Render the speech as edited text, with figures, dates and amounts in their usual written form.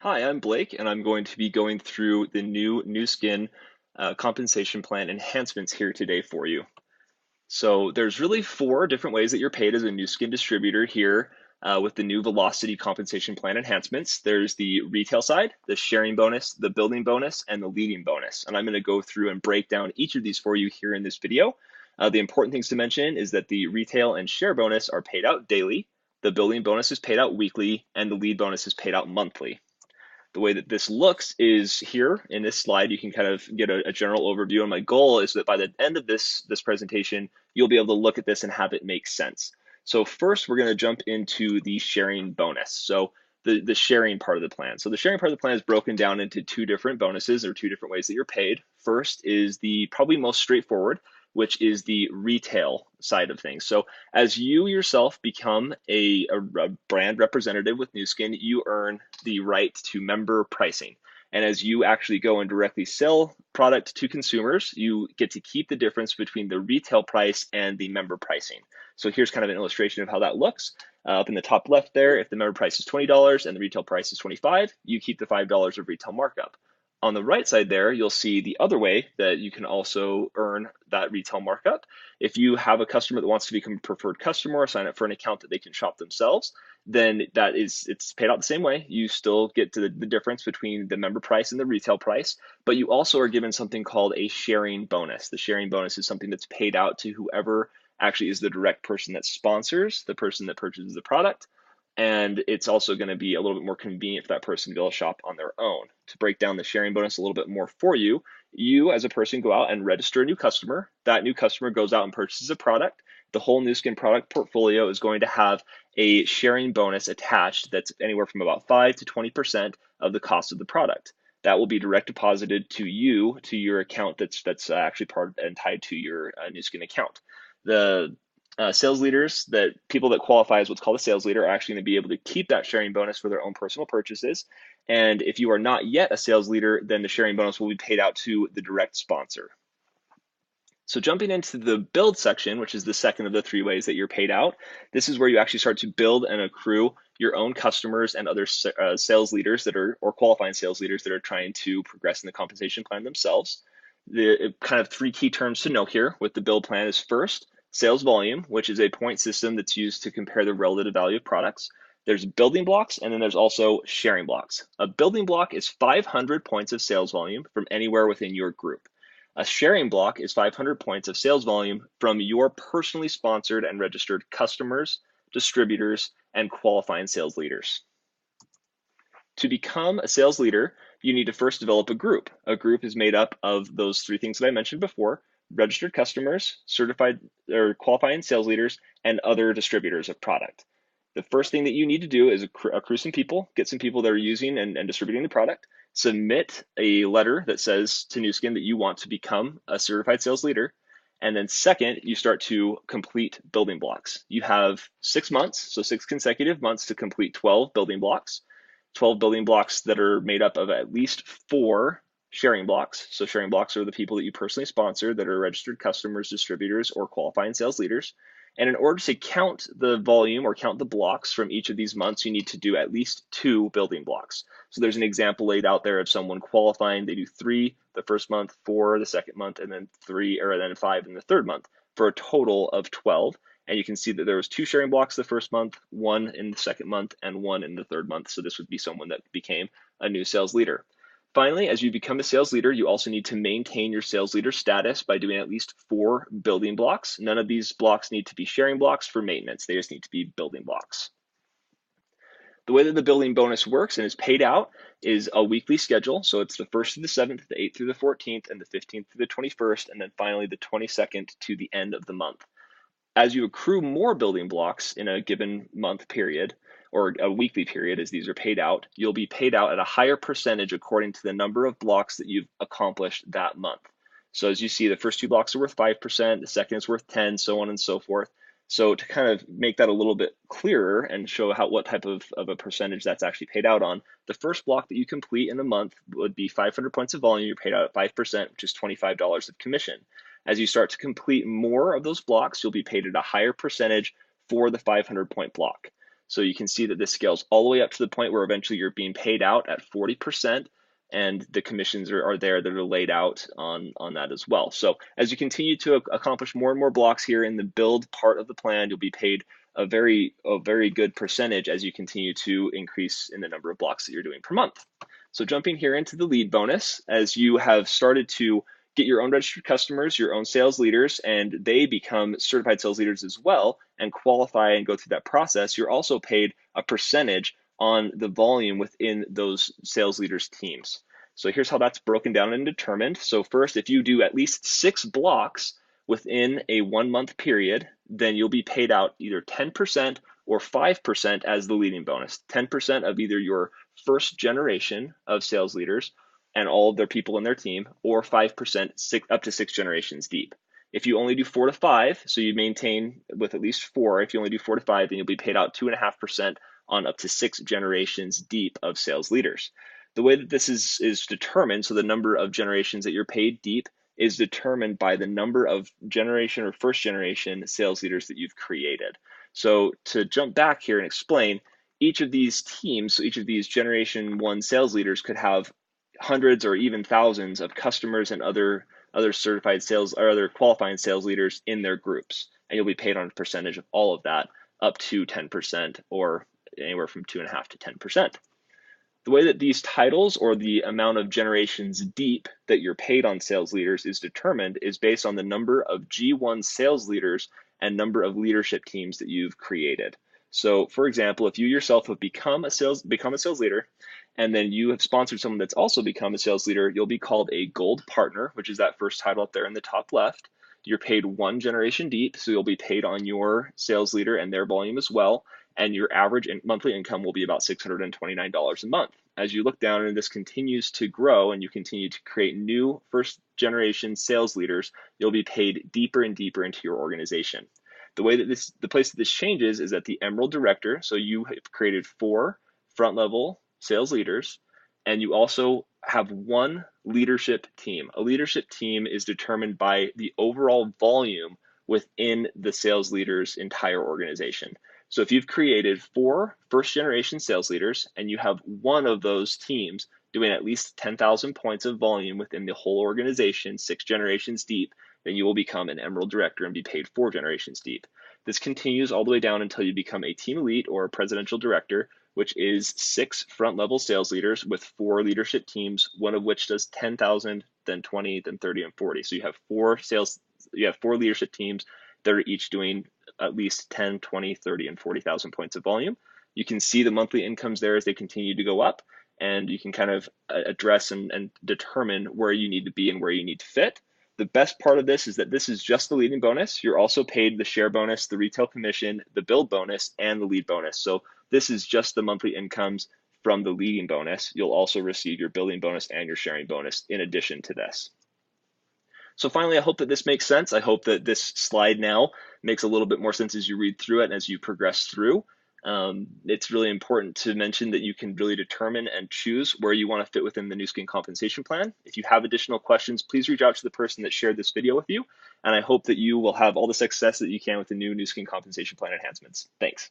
Hi, I'm Blake, and I'm going to be going through the new NuSkin compensation plan enhancements here today for you. So there's really four different ways that you're paid as a NuSkin distributor here with the new Velocity compensation plan enhancements. There's the retail side, the sharing bonus, the building bonus, and the leading bonus. And I'm going to go through and break down each of these for you here in this video. The important things to mention is that the retail and share bonus are paid out daily, the building bonus is paid out weekly, and the lead bonus is paid out monthly. The way that this looks is here in this slide. You can kind of get a general overview. And my goal is that by the end of this presentation, you'll be able to look at this and have it make sense. So first, we're going to jump into the sharing bonus. So the sharing part of the plan. So the sharing part of the plan is broken down into two different bonuses or two different ways that you're paid. First is the probably most straightforward, which is the retail side of things. So as you yourself become a brand representative with NuSkin, you earn the right to member pricing. And as you actually go and directly sell product to consumers, you get to keep the difference between the retail price and the member pricing. So here's kind of an illustration of how that looks. Up in the top left there, if the member price is $20 and the retail price is $25, you keep the $5 of retail markup. On the right side there, you'll see the other way that you can also earn that retail markup. If you have a customer that wants to become a preferred customer or sign up for an account that they can shop themselves, then it's paid out the same way. You still get to the difference between the member price and the retail price, but you also are given something called a sharing bonus. The sharing bonus is something that's paid out to whoever actually is the direct person that sponsors the person that purchases the product. And it's also going to be a little bit more convenient for that person to be able to shop on their own. To break down the sharing bonus a little bit more for you, you as a person go out and register a new customer. That new customer goes out and purchases a product. The whole NuSkin product portfolio is going to have a sharing bonus attached that's anywhere from about 5 to 20% of the cost of the product. That will be direct deposited to you, to your account that's actually part and tied to your NuSkin account. The sales leaders, that people that qualify as what's called a sales leader, are actually going to be able to keep that sharing bonus for their own personal purchases. And if you are not yet a sales leader, then the sharing bonus will be paid out to the direct sponsor. So jumping into the build section, which is the second of the three ways that you're paid out, this is where you actually start to build and accrue your own customers and other sales leaders that are, or qualifying sales leaders that are trying to progress in the compensation plan themselves. The kind of three key terms to know here with the build plan is first, sales volume, which is a point system that's used to compare the relative value of products. There's building blocks, and then there's also sharing blocks. A building block is 500 points of sales volume from anywhere within your group. A sharing block is 500 points of sales volume from your personally sponsored and registered customers, distributors, and qualifying sales leaders. To become a sales leader, you need to first develop a group. A group is made up of those three things that I mentioned before: registered customers, certified or qualifying sales leaders, and other distributors of product. The first thing that you need to do is accrue some people, get some people that are using and distributing the product, submit a letter that says to NuSkin that you want to become a certified sales leader. And then second, you start to complete building blocks. You have 6 months, so 6 consecutive months to complete 12 building blocks. 12 building blocks that are made up of at least 4 sharing blocks. So sharing blocks are the people that you personally sponsor that are registered customers, distributors, or qualifying sales leaders. And in order to count the volume or count the blocks from each of these months, you need to do at least 2 building blocks. So there's an example laid out there of someone qualifying. They do 3 the first month, 4 the second month, and then 5 in the third month for a total of 12. And you can see that there was 2 sharing blocks the first month, 1 in the second month, and 1 in the third month. So this would be someone that became a new sales leader. Finally, as you become a sales leader, you also need to maintain your sales leader status by doing at least 4 building blocks. None of these blocks need to be sharing blocks for maintenance. They just need to be building blocks. The way that the building bonus works and is paid out is a weekly schedule. So it's the 1st through the 7th, the 8th through the 14th, and the 15th through the 21st, and then finally the 22nd to the end of the month. As you accrue more building blocks in a given month period, or a weekly period as these are paid out, you'll be paid out at a higher percentage according to the number of blocks that you've accomplished that month. So as you see, the first 2 blocks are worth 5%, the second is worth 10, so on and so forth. So to kind of make that a little bit clearer and show what type of a percentage that's actually paid out on, the first block that you complete in a month would be 500 points of volume. You're paid out at 5%, which is $25 of commission. As you start to complete more of those blocks, you'll be paid at a higher percentage for the 500 point block. So you can see that this scales all the way up to the point where eventually you're being paid out at 40%, and the commissions are there that are laid out on that as well. So as you continue to accomplish more and more blocks here in the build part of the plan, you'll be paid a very good percentage as you continue to increase in the number of blocks that you're doing per month. So jumping here into the lead bonus, as you have started to get your own registered customers, your own sales leaders, and they become certified sales leaders as well and qualify and go through that process, you're also paid a percentage on the volume within those sales leaders' teams. So here's how that's broken down and determined. So first, if you do at least 6 blocks within a 1-month period, then you'll be paid out either 10% or 5% as the leading bonus. 10% of either your first generation of sales leaders and all of their people in their team, or 5% up to 6 generations deep. If you only do 4 to 5, so you maintain with at least 4, if you only do 4 to 5, then you'll be paid out 2.5% on up to 6 generations deep of sales leaders. The way that this is determined, so the number of generations that you're paid deep is determined by the number of generation or first generation sales leaders that you've created. So to jump back here and explain, each of these teams, so each of these generation 1 sales leaders could have hundreds or even thousands of customers and other certified sales or other qualifying sales leaders in their groups, and you'll be paid on a percentage of all of that up to 10% or anywhere from 2.5 to 10%. The way that these titles or the amount of generations deep that you're paid on sales leaders is determined is based on the number of G1 sales leaders and number of leadership teams that you've created. So for example, if you yourself have become a sales leader, and then you have sponsored someone that's also become a sales leader, you'll be called a gold partner, which is that first title up there in the top left. You're paid 1 generation deep, so you'll be paid on your sales leader and their volume as well. And your average monthly income will be about $629 a month. As you look down and this continues to grow and you continue to create new first generation sales leaders, you'll be paid deeper and deeper into your organization. The way that the place that this changes is at the Emerald Director. So you have created 4 front level sales leaders, and you also have 1 leadership team. A leadership team is determined by the overall volume within the sales leader's entire organization. So if you've created 4 first generation sales leaders and you have 1 of those teams doing at least 10,000 points of volume within the whole organization, 6 generations deep, then you will become an Emerald Director and be paid 4 generations deep. This continues all the way down until you become a Team Elite or a Presidential Director, which is 6 front level sales leaders with 4 leadership teams, one of which does 10,000, then 20, then 30, and 40. So you have 4 leadership teams that are each doing at least 10, 20, 30, and 40,000 points of volume. You can see the monthly incomes there as they continue to go up, and you can kind of address and determine where you need to be and where you need to fit. The best part of this is that this is just the leading bonus. You're also paid the share bonus, the retail commission, the build bonus, and the lead bonus. So this is just the monthly incomes from the leading bonus. You'll also receive your building bonus and your sharing bonus in addition to this. So finally, I hope that this makes sense. I hope that this slide now makes a little bit more sense as you read through it and as you progress through. It's really important to mention that you can really determine and choose where you want to fit within the NuSkin compensation plan. If you have additional questions, please reach out to the person that shared this video with you. And I hope that you will have all the success that you can with the new NuSkin compensation plan enhancements. Thanks.